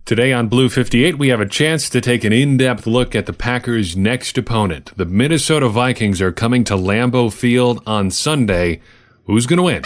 Today on Blue 58, we have a chance to take an in-depth look at the Packers' next opponent. The Minnesota Vikings are coming to Lambeau Field on Sunday. Who's going to win?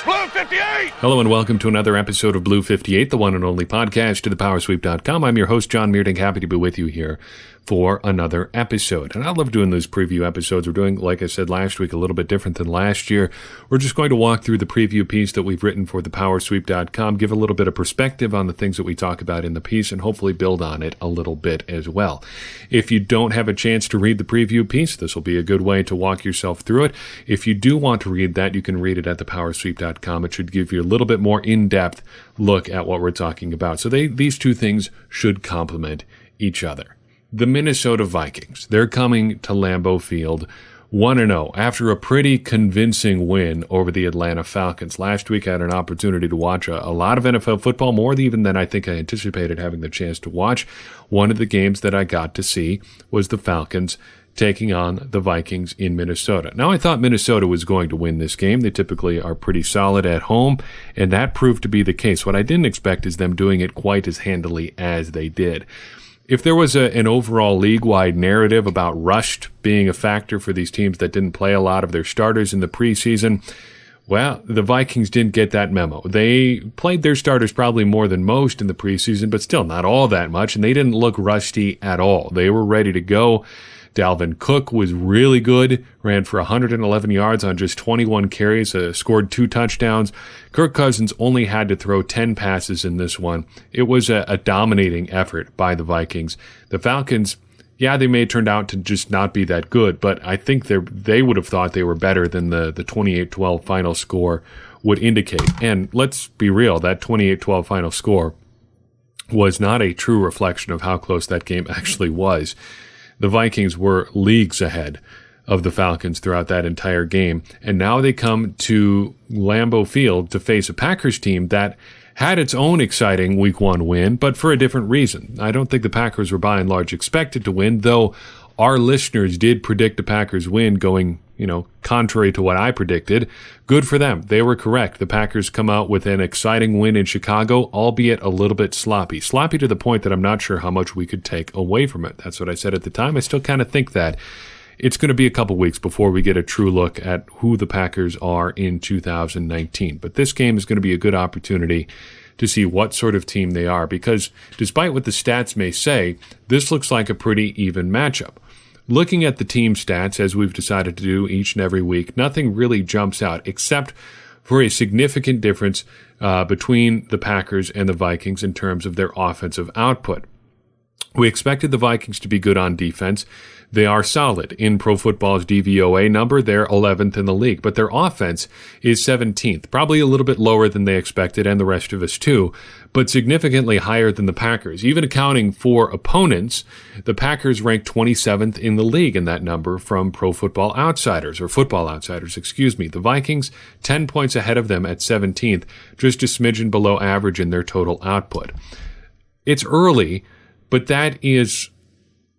Blue 58! Hello and welcome to another episode of Blue 58, the one and only podcast to thepowersweep.com. I'm your host, Jon Meerdink, happy to be with you here for another episode. And I love doing those preview episodes. We're doing, like I said last week, a little bit different than last year. We're just going to walk through the preview piece that we've written for thepowersweep.com, give a little bit of perspective on the things that we talk about in the piece, and hopefully build on it a little bit as well. If you don't have a chance to read the preview piece, this will be a good way to walk yourself through it. If you do want to read that, you can read it at thepowersweep.com. It should give you a little bit more in-depth look at what we're talking about. So these two things should complement each other. The Minnesota Vikings, they're coming to Lambeau Field 1-0 after a pretty convincing win over the Atlanta Falcons. Last week I had an opportunity to watch a lot of NFL football, more even than I think I anticipated having the chance to watch. One of the games that I got to see was the Falcons taking on the Vikings in Minnesota. Now, I thought Minnesota was going to win this game. They typically are pretty solid at home, and that proved to be the case. What I didn't expect is them doing it quite as handily as they did. If there was an overall league-wide narrative about rust being a factor for these teams that didn't play a lot of their starters in the preseason, well, the Vikings didn't get that memo. They played their starters probably more than most in the preseason, but still not all that much, and they didn't look rusty at all. They were ready to go. Dalvin Cook was really good, ran for 111 yards on just 21 carries, scored 2 touchdowns. Kirk Cousins only had to throw 10 passes in this one. It was a dominating effort by the Vikings. The Falcons, yeah, they may have turned out to just not be that good, but I think they would have thought they were better than the 28-12 final score would indicate. And let's be real, that 28-12 final score was not a true reflection of how close that game actually was. The Vikings were leagues ahead of the Falcons throughout that entire game, and now they come to Lambeau Field to face a Packers team that had its own exciting Week 1 win, but for a different reason. I don't think the Packers were by and large expected to win, though our listeners did predict the Packers win going, contrary to what I predicted. Good for them. They were correct. The Packers come out with an exciting win in Chicago, albeit a little bit sloppy. Sloppy to the point that I'm not sure how much we could take away from it. That's what I said at the time. I still kind of think that. It's going to be a couple weeks before we get a true look at who the Packers are in 2019. But this game is going to be a good opportunity to see what sort of team they are, because despite what the stats may say, this looks like a pretty even matchup. Looking at the team stats, as we've decided to do each and every week, nothing really jumps out except for a significant difference between the Packers and the Vikings in terms of their offensive output. We expected the Vikings to be good on defense. They are solid. In Pro Football's DVOA number, they're 11th in the league, but their offense is 17th, probably a little bit lower than they expected, and the rest of us too, but significantly higher than the Packers. Even accounting for opponents, the Packers ranked 27th in the league in that number from Pro Football Outsiders, or Football Outsiders, excuse me. The Vikings, 10 points ahead of them at 17th, just a smidgen below average in their total output. It's early, but that is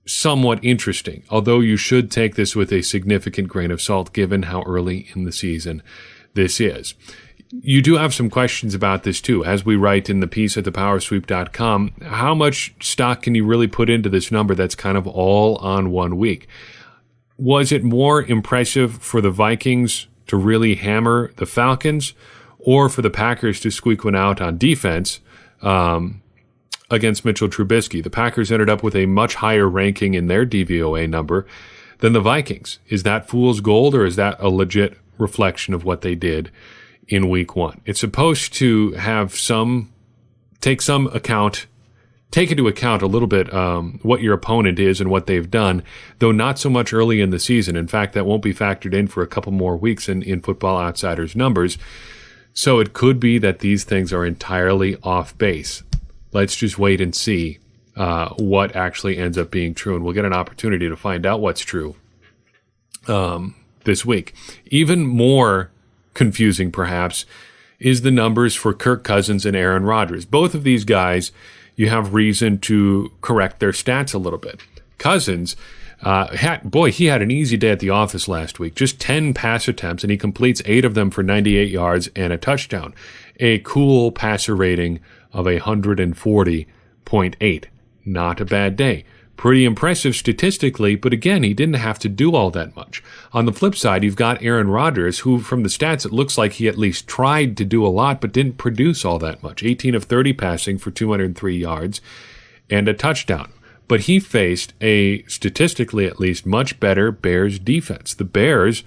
somewhat interesting, although you should take this with a significant grain of salt given how early in the season this is. You do have some questions about this too. As we write in the piece at thepowersweep.com, how much stock can you really put into this number that's kind of all on 1 week? Was it more impressive for the Vikings to really hammer the Falcons, or for the Packers to squeak one out on defense against Mitchell Trubisky? The Packers ended up with a much higher ranking in their DVOA number than the Vikings. Is that fool's gold, or is that a legit reflection of what they did in Week 1? It's supposed to have take into account a little bit what your opponent is and what they've done, though not so much early in the season. In fact, that won't be factored in for a couple more weeks in Football Outsiders numbers. So it could be that these things are entirely off base. Let's just wait and see what actually ends up being true, and we'll get an opportunity to find out what's true this week. Even more confusing, perhaps, is the numbers for Kirk Cousins and Aaron Rodgers. Both of these guys, you have reason to correct their stats a little bit. Cousins, he had an easy day at the office last week. Just 10 pass attempts, and he completes 8 of them for 98 yards and a touchdown. A cool passer rating of 140 0.8. Not a bad day. Pretty impressive statistically, but again, he didn't have to do all that much. On the flip side, you've got Aaron Rodgers, who from the stats, it looks like he at least tried to do a lot, but didn't produce all that much. 18 of 30 passing for 203 yards and a touchdown. But he faced a, statistically at least, much better Bears defense. The Bears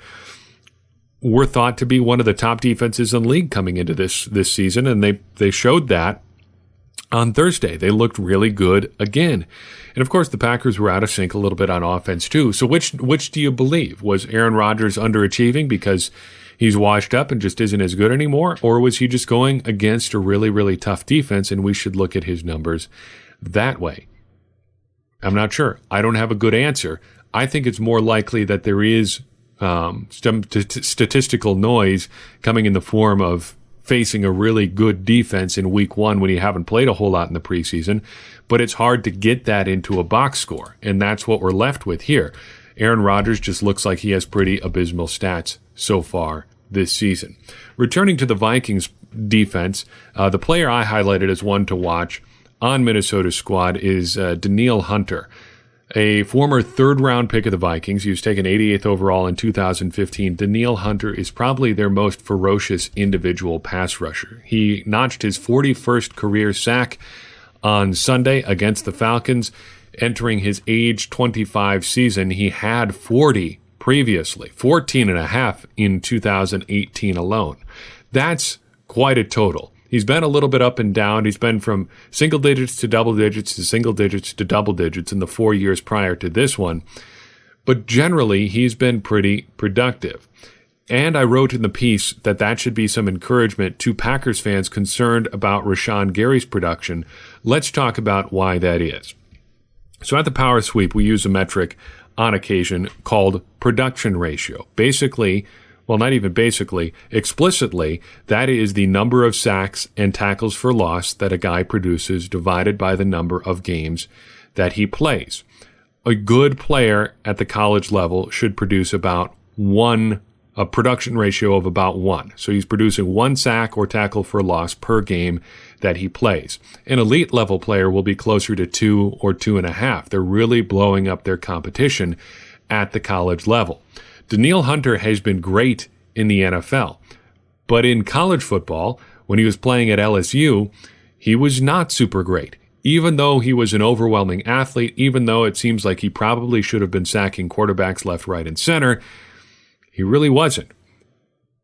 were thought to be one of the top defenses in the league coming into this season, and they showed that on Thursday. They looked really good again. And of course, the Packers were out of sync a little bit on offense too. So which do you believe? Was Aaron Rodgers underachieving because he's washed up and just isn't as good anymore? Or was he just going against a really, really tough defense and we should look at his numbers that way? I'm not sure. I don't have a good answer. I think it's more likely that there is some statistical noise coming in the form of facing a really good defense in week one when you haven't played a whole lot in the preseason, but it's hard to get that into a box score, and that's what we're left with here. Aaron Rodgers just looks like he has pretty abysmal stats so far this season. Returning to the Vikings defense, the player I highlighted as one to watch on Minnesota's squad is Danielle Hunter, a former third-round pick of the Vikings. He was taken 88th overall in 2015. Danielle Hunter is probably their most ferocious individual pass rusher. He notched his 41st career sack on Sunday against the Falcons. Entering his age 25 season, he had 40 previously, 14 and a half in 2018 alone. That's quite a total. He's been a little bit up and down. He's been from single digits to double digits to single digits to double digits in the 4 years prior to this one. But generally, he's been pretty productive. And I wrote in the piece that should be some encouragement to Packers fans concerned about Rashan Gary's production. Let's talk about why that is. So at the Power Sweep, we use a metric on occasion called production ratio. Basically, well, not even basically, explicitly, that is the number of sacks and tackles for loss that a guy produces divided by the number of games that he plays. A good player at the college level should produce about a production ratio of about 1. So he's producing 1 sack or tackle for loss per game that he plays. An elite level player will be closer to 2 or 2.5. They're really blowing up their competition at the college level. Danielle Hunter has been great in the NFL, but in college football, when he was playing at LSU, he was not super great. Even though he was an overwhelming athlete, even though it seems like he probably should have been sacking quarterbacks left, right, and center, he really wasn't.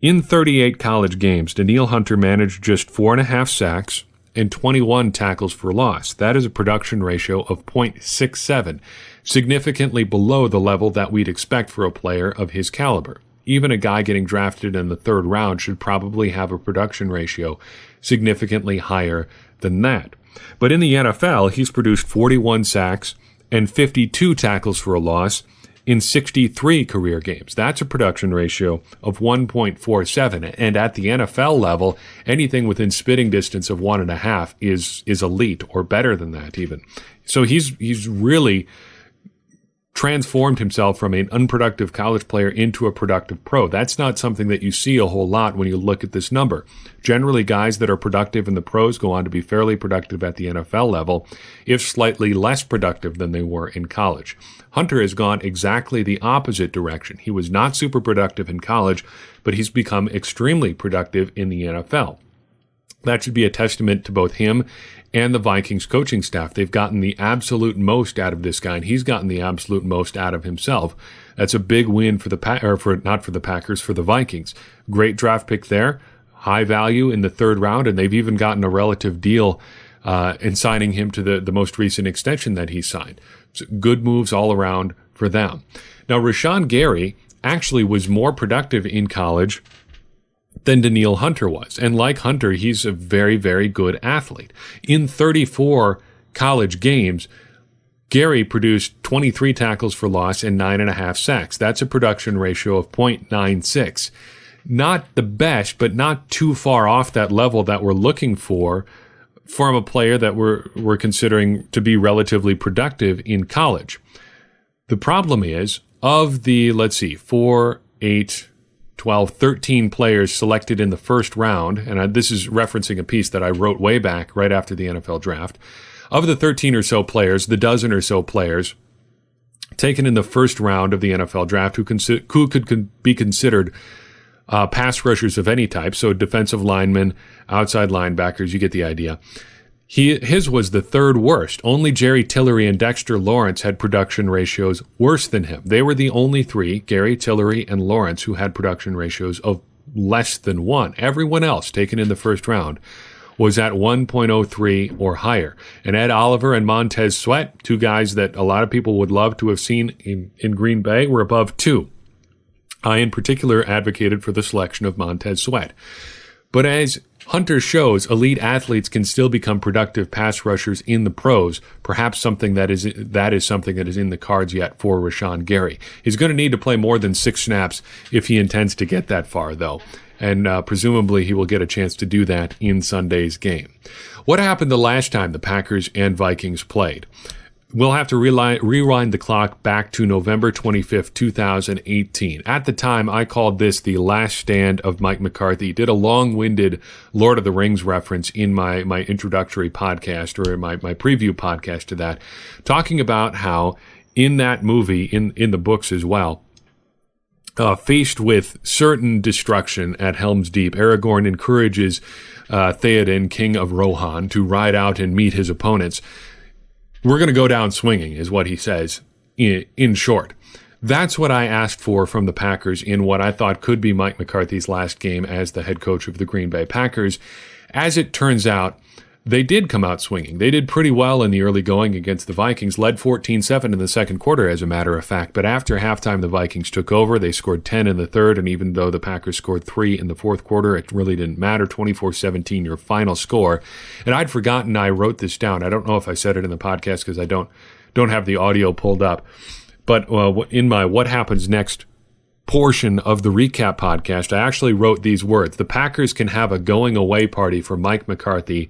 In 38 college games, Danielle Hunter managed just 4.5 sacks and 21 tackles for loss. That is a production ratio of 0.67, significantly below the level that we'd expect for a player of his caliber. Even a guy getting drafted in the 3rd round should probably have a production ratio significantly higher than that. But in the NFL, he's produced 41 sacks and 52 tackles for a loss in 63 career games. That's a production ratio of 1.47. And at the NFL level, anything within spitting distance of 1.5 is elite or better than that even. So he's really transformed himself from an unproductive college player into a productive pro. That's not something that you see a whole lot when you look at this number. Generally, guys that are productive in the pros go on to be fairly productive at the NFL level, if slightly less productive than they were in college. Hunter has gone exactly the opposite direction. He was not super productive in college, but he's become extremely productive in the NFL. That should be a testament to both him and the Vikings coaching staff. They've gotten the absolute most out of this guy, and he's gotten the absolute most out of himself. That's a big win for the Vikings. Great draft pick there, high value in the 3rd round, and they've even gotten a relative deal in signing him to the most recent extension that he signed. So good moves all around for them. Now, Rashan Gary actually was more productive in college than Danielle Hunter was. And like Hunter, he's a very, very good athlete. In 34 college games, Gary produced 23 tackles for loss and 9.5 sacks. That's a production ratio of 0.96. Not the best, but not too far off that level that we're looking for from a player that we're considering to be relatively productive in college. The problem is, of the, 4, 8, 12, 13 players selected in the 1st round, and this is referencing a piece that I wrote way back right after the NFL draft. Of the 13 or so players, the dozen or so players taken in the first round of the NFL draft who could be considered pass rushers of any type, so defensive linemen, outside linebackers, you get the idea. His was the third worst. Only Jerry Tillery and Dexter Lawrence had production ratios worse than him. They were the only three, Gary, Tillery, and Lawrence, who had production ratios of less than 1. Everyone else taken in the first round was at 1.03 or higher. And Ed Oliver and Montez Sweat, two guys that a lot of people would love to have seen in Green Bay, were above 2. I, in particular, advocated for the selection of Montez Sweat. But as Hunter shows, elite athletes can still become productive pass rushers in the pros, perhaps something that is something that is in the cards yet for Rashan Gary. He's going to need to play more than 6 snaps if he intends to get that far, though. And presumably he will get a chance to do that in Sunday's game. What happened the last time the Packers and Vikings played? We'll have to rewind the clock back to November 25th, 2018. At the time, I called this the last stand of Mike McCarthy. Did a long-winded Lord of the Rings reference in my introductory podcast, or my preview podcast to that, talking about how in that movie, in the books as well, faced with certain destruction at Helm's Deep, Aragorn encourages Theoden, king of Rohan, to ride out and meet his opponents. We're going to go down swinging, is what he says, in short. That's what I asked for from the Packers in what I thought could be Mike McCarthy's last game as the head coach of the Green Bay Packers. As it turns out, they did come out swinging. They did pretty well in the early going against the Vikings, led 14-7 in the second quarter, as a matter of fact. But after halftime, the Vikings took over. They scored 10 in the third, and even though the Packers scored 3 in the fourth quarter, it really didn't matter. 24-17, your final score. And I'd forgotten I wrote this down. I don't know if I said it in the podcast because I don't have the audio pulled up. But in my What Happens Next portion of the recap podcast, I actually wrote these words. The Packers can have a going-away party for Mike McCarthy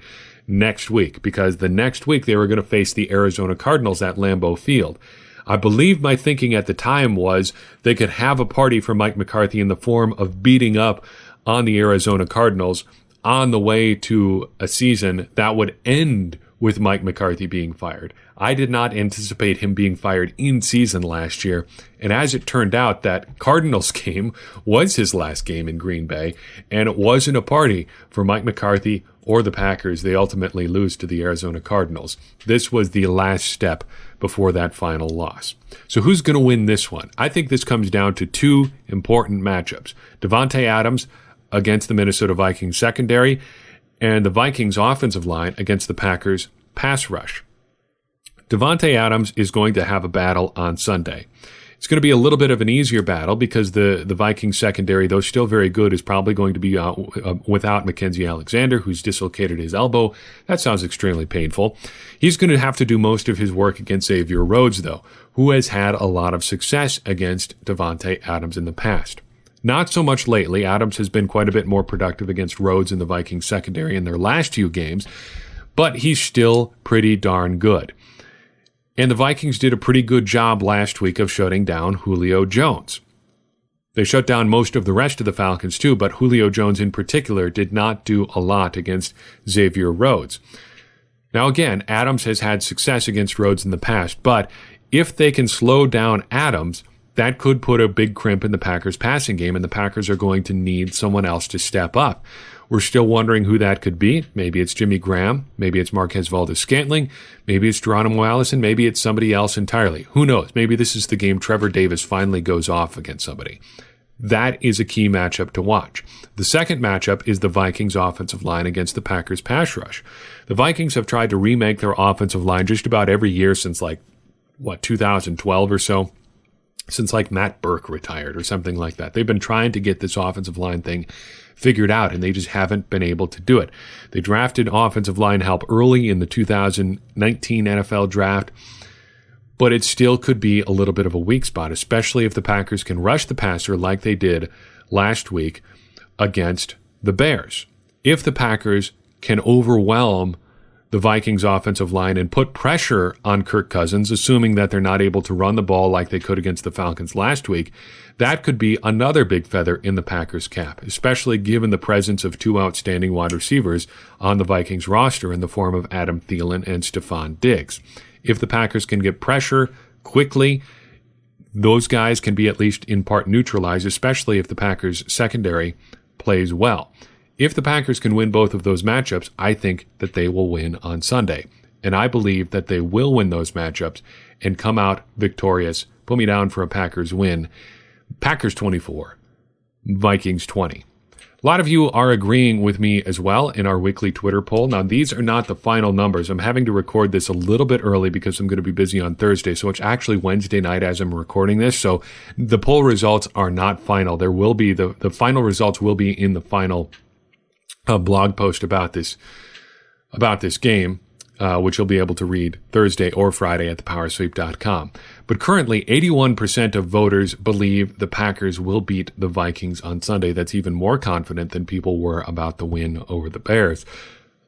next week, because the next week they were going to face the Arizona Cardinals at Lambeau Field. I believe my thinking at the time was they could have a party for Mike McCarthy in the form of beating up on the Arizona Cardinals on the way to a season that would end with Mike McCarthy being fired. I did not anticipate him being fired in season last year, and as it turned out, that Cardinals game was his last game in Green Bay, and it wasn't a party for Mike McCarthy or the Packers. They ultimately lose to the Arizona Cardinals. This was the last step before that final loss. So who's going to win this one? I think this comes down to 2 important matchups. Davante Adams against the Minnesota Vikings secondary, and the Vikings offensive line against the Packers pass rush. Davante Adams is going to have a battle on Sunday. It's going to be a little bit of an easier battle because the Vikings secondary, though still very good, is probably going to be without Mackenzie Alexander, who's dislocated his elbow. That sounds extremely painful. He's going to have to do most of his work against Xavier Rhodes, though, who has had a lot of success against Davante Adams in the past. Not so much lately. Adams has been quite a bit more productive against Rhodes in the Vikings secondary in their last few games, but he's still pretty darn good. And the Vikings did a pretty good job last week of shutting down Julio Jones. They shut down most of the rest of the Falcons too, but Julio Jones in particular did not do a lot against Xavier Rhodes. Now again, Adams has had success against Rhodes in the past, but if they can slow down Adams, that could put a big crimp in the Packers' passing game, and the Packers are going to need someone else to step up. We're still wondering who that could be. Maybe it's Jimmy Graham. Maybe it's Marquez Valdes-Scantling. Maybe it's Geronimo Allison. Maybe it's somebody else entirely. Who knows? Maybe this is the game Trevor Davis finally goes off against somebody. That is a key matchup to watch. The second matchup is the Vikings offensive line against the Packers pass rush. The Vikings have tried to remake their offensive line just about every year since 2012 or so. Since Matt Burke retired or something like that. They've been trying to get this offensive line thing figured out, and they just haven't been able to do it. They drafted offensive line help early in the 2019 NFL draft, but it still could be a little bit of a weak spot, especially if the Packers can rush the passer like they did last week against the Bears. If the Packers can overwhelm the the Vikings offensive line and put pressure on Kirk Cousins, assuming that they're not able to run the ball like they could against the Falcons last week, that could be another big feather in the Packers' cap, especially given the presence of two outstanding wide receivers on the Vikings roster in the form of Adam Thielen and Stephon Diggs. If the Packers can get pressure quickly, those guys can be at least in part neutralized, especially if the Packers' secondary plays well. If the Packers can win both of those matchups, I think that they will win on Sunday. And I believe that they will win those matchups and come out victorious. Put me down for a Packers win. Packers 24, Vikings 20. A lot of you are agreeing with me as well in our weekly Twitter poll. Now, these are not the final numbers. I'm having to record this a little bit early because I'm going to be busy on Thursday, so it's actually Wednesday night as I'm recording this. So the poll results are not final. There will be the final results will be in the final blog post about this game, which you'll be able to read Thursday or Friday at thepowersweep.com. But currently, 81% of voters believe the Packers will beat the Vikings on Sunday. That's even more confident than people were about the win over the Bears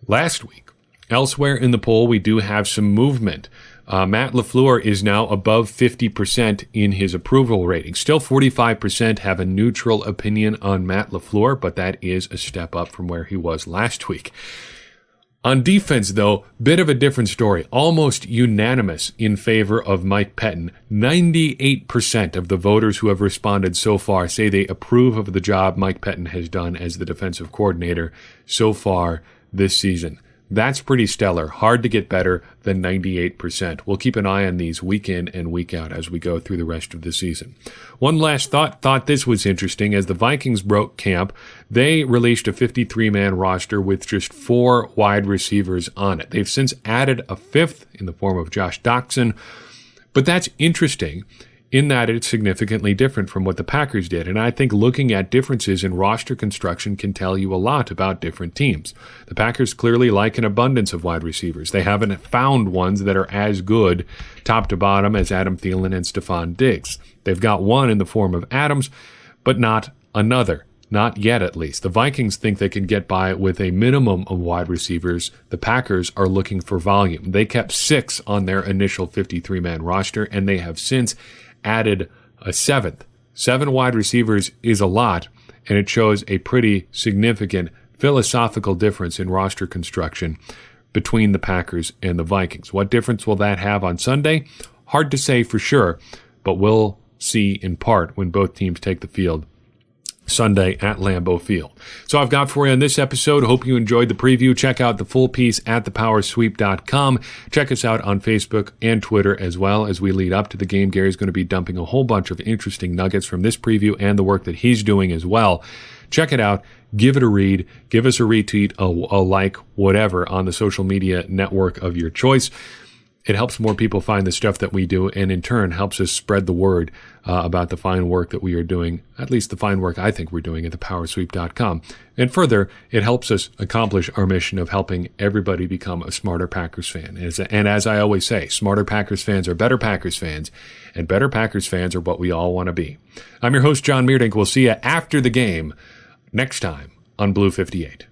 last week. Elsewhere in the poll, we do have some movement. Matt LaFleur is now above 50% in his approval rating. Still 45% have a neutral opinion on Matt LaFleur, but that is a step up from where he was last week. On defense, though, bit of a different story. Almost unanimous in favor of Mike Pettin. 98% of the voters who have responded so far say they approve of the job Mike Pettin has done as the defensive coordinator so far this season. That's pretty stellar. Hard to get better than 98%. We'll keep an eye on these week in and week out as we go through the rest of the season. One last thought this was interesting. As the Vikings broke camp, they released a 53-man roster with just 4 wide receivers on it. They've since added a 5th in the form of Josh Doctson, but that's interesting in that it's significantly different from what the Packers did. And I think looking at differences in roster construction can tell you a lot about different teams. The Packers clearly like an abundance of wide receivers. They haven't found ones that are as good top to bottom as Adam Thielen and Stephon Diggs. They've got one in the form of Adams, but not another. Not yet, at least. The Vikings think they can get by with a minimum of wide receivers. The Packers are looking for volume. They kept 6 on their initial 53-man roster, and they have since added a 7th. 7 wide receivers is a lot, and it shows a pretty significant philosophical difference in roster construction between the Packers and the Vikings. What difference will that have on Sunday? Hard to say for sure, but we'll see in part when both teams take the field Sunday at Lambeau Field. So I've got for you on this episode. Hope you enjoyed the preview. Check out the full piece at thepowersweep.com. Check us out on Facebook and Twitter as well as we lead up to the game. Gary's going to be dumping a whole bunch of interesting nuggets from this preview and the work that he's doing as well. Check it out. Give it a read. Give us a retweet, a like, whatever on the social media network of your choice. It helps more people find the stuff that we do, and in turn helps us spread the word about the fine work that we are doing, at least the fine work I think we're doing at thepowersweep.com. And further, it helps us accomplish our mission of helping everybody become a smarter Packers fan. And as I always say, smarter Packers fans are better Packers fans, and better Packers fans are what we all want to be. I'm your host, Jon Meerdink. We'll see you after the game next time on Blue 58.